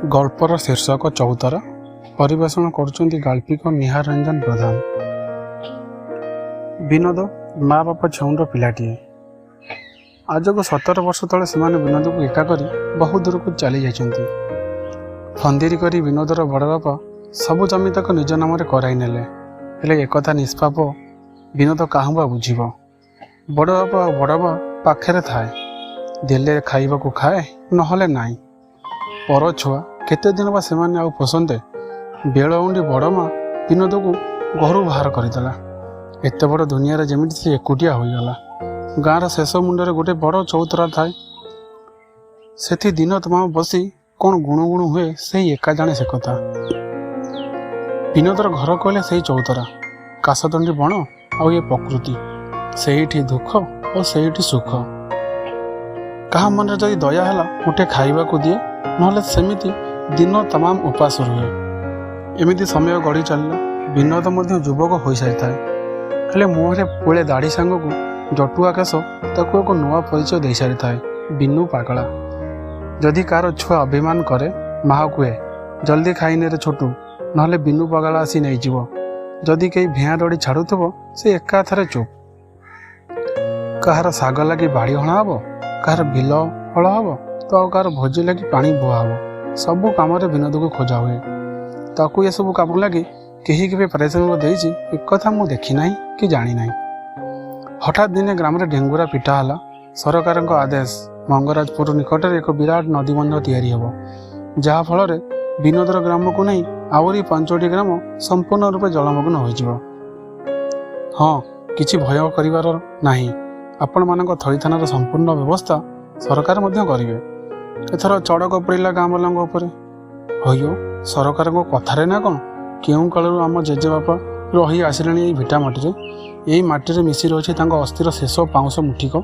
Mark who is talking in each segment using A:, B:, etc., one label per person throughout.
A: गल्पर शीर्षक चौतारा परिवेषण करुछन्ति गाल्पिक निहार रंजन प्रधान। विनोद माँ बापा छेउर पिलाटीए। आज को 17 वर्ष तले सेमाने विनोद को एका करी बहु दूर को चली जाइछन्ति। फंदीरी करी विनोदर बड़ बापा सबु जमी तक निज नाम कराई नेले। हेले एकथा निष्पाप विनोद काहुबा बुझिब। बड़ बापा बड़ बा पाखरे थाए, देले खाइबाकू खाए नहले नाई। पर छुआ केते दिन बा सेमाने आउ पोसन्ते। बेलउंडी बड़ माँ विनोद को घर बाहर करदेला। एते बड़ दुनिया रे जेमिति से एकुटिया होईगला। गाँर शेष मुंडे गोटे बड़ चौतरा थाए। सेठी दिन तमाम बसी कौन गुणु गुणु हुए से एका जाने से कथा। विनोदर घर कहले से चौतरा, काशदंडी बण आउ ये प्रकृति, सेठी दुख और सेठी सुख। कहा मन रे जदि दया हला मुठे खाइबा को दिए, नहले सेमिति दिन तमाम उपास रुहे। एमिति समय गढ़ी चलला। विनोद मध्य युवक हो सारी थाए। हेले मुहरे पुले दाढ़ी सांग को जटुआ केश ताकू एक नुआ परिचय दे सारी थाए, बिनु पागला। जदि कार छुआ अभिमान करे माँ कहे जल्दी खाइने रे छोटू, नहले बिनु पागला आसी नहीं जीव। जदि कई भेआ डड़ी छाड़ुथबो से एका थरे चुप। कहार साग लगी बाड़ी हणा हबो, कहार बिल हल हबो तो आउ कहार भोजी लगी पानी बुआ हबो। सबु काम विनोद को खोजा हुए। ताकू ये सब काम लगी कहीं के पारिश्रमिक देइछि एक कथा मु देखी नाही कि जानी नाही। हठात दिने ग्राम रे ढेंगुरा पिटा हला। सरकार आदेश मंगराजपुर निकट एक विराट नदीबंध तैयारी हेबो, जहा फल रे विनोदर ग्राम को नहीं आवरी 5टी ग्राम संपूर्ण रूपे जलमग्न होइजिवो। हाँ, किछि भय करिवार नाही। आपण मानक थईथानार संपूर्ण व्यवस्था सरकार मध्य करिवे। एथर चड़क पड़िला गाँ वालांग उपरे। हयो सरकार को कथारे ना कौन केउं कालरू आम जेजेबापा रही आसिलेनी एई भिटा माटी रे। एई माटी रे मिसी रहिछि तांको अस्थिर शेष पाउंस मुठिक।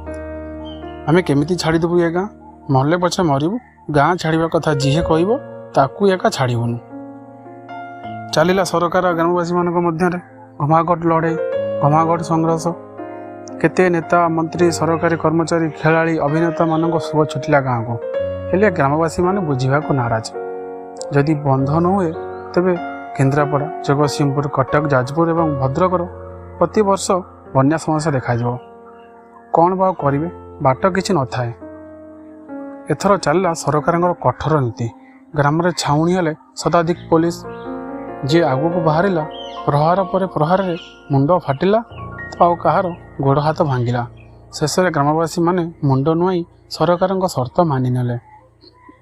A: आमे केमिति छाड़ी देबु ए गाँ? मरले पछे मरिबु, गाँ छाड़िबा कथा जिहे कहइबो ताकू एका छाड़िबुनु। चलिला सरकार ग्रामवासी मानक मध्य रे घमाघट लड़े, घमाघट संघर्ष। केते नेता मंत्री सरकारी कर्मचारी खेलाड़ी अभिनेता मानक सुख छुटिला गाँ को। हेले ग्रामवासी माने बुझिबा को नाराज। जदि बंध न हुए तेबे केन्द्रापड़ा, जगतसिंहपुर, कटक, जाजपुर एवं भद्रकर प्रति वर्ष बन्या समस्या देखा कौन बा करिवे? बाट किछि न थाए। एथर चलला सरकार कठोर नीति। ग्राम रे छाउणी हेले शताधिक पुलिस। जे आगु को बाहरिला प्रहार पर प्रहार रे मुंड फाटिला तो आउ कहार गोड़ हाथ भांगिला। शेष में ग्रामवासी माने मुंड नुआई सरकार शर्त मानि नेले।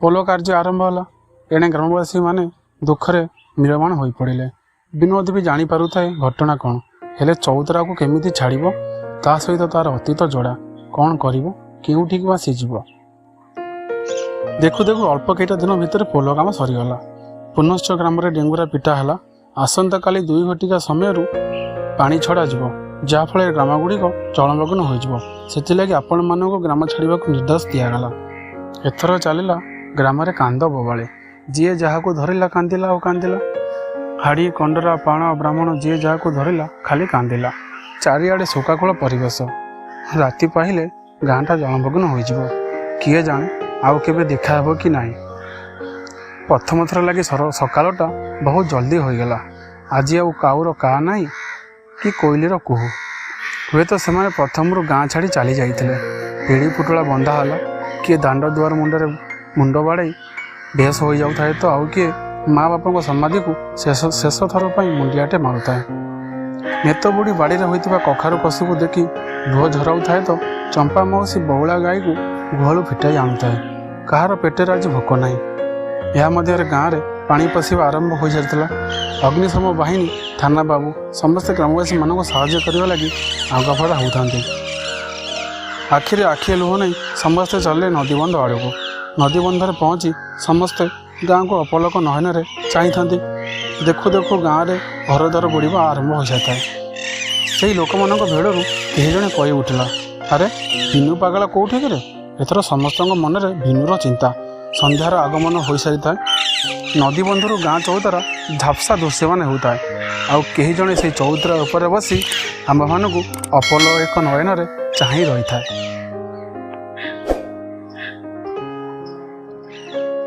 A: पोल कार्य आरंभ होला। एणे ग्रामवासी माने दुखरे निरमाण हो पड़े। विनोद भी जानी पारुथाए घटना कौन, हेले चौतरा को केमिति छाड़िबो ता सहित तार अतीत जोड़ा कौन करिबो, केउठी बा सीजिबो। देखु देखु अल्प केटा दिन भितर पोल काम सरीगला। पुनश्च ग्राम रे डेंगुरा पिटा हला। आसंता काली 2 घटिका समय पानी छड़ा जिवो, जहा फल ग्रामगुड़िक जलमग्न हो। से आपण मानक ग्राम छाड़ा निर्देश दिगला। एथर चलला ग्राम रे कांद बोबाले। जी जहा को धरला कांदिला और कांदिला। हाड़ी कंडरा पाण ब्राह्मण जी जहा को धरला खाली कांदिला। चारिआडे शोकाकुल परिवेश। राति पाहिले गाँटा जलमग्न हो। किए जाने आउ केबे देखा हेबो कि नाही। प्रथम थर लगी सकालटा बहुत जल्दी होईगला। आज आउ काउर का नाही कि कोइलीर कुहू। हुए तो सेमाने प्रथम गाँ छाड़ी चली जाइथिले। पिड़ी पुटला बंधा हला। किए दांड दुआर मुंडे मुंड बाड़े बेस हो जाऊ थाए तो आउ किए माँ बापा समाधि को शेष थर पर मुंडियाटे मारुए। नेत बुढ़ी बाड़ी होता कखारु कषि को देखी लुह झराऊ थाए तो चंपा मौसी बौला गाई को गुहलू फिटाई आणुए। कहार पेटेर आज भोक ना। या गाँव में पानी पशिवा आरंभ हो सारी। अग्निशम बाहिनी, थाना बाबू समस्त ग्रामवासी मानक साहाय्य करने लगी आगफाड़ा होता। आखिरे आखिए लुह नहीं समस्ते चले नदीबंध आड़ को। नदीबंधर पहुँची समस्ते गाँ को अपलक नयन चाही था। देखु देखु गाँव में घर द्वार बुड़वा आरंभ हो जाता है। से लोक मान भेड़ू कही जड़े कही उठला, अरे विनु पागला कौटी कि? एथर समस्त मन में विनुर चिंता। संध्यार आगमन हो सारी था। नदीबंधर गाँ चौतारा झापसा दृश्य मान होता है। आउ कही जड़े से चौतरा उपर बसी आम मानू अपल एक नयन चाही रही था।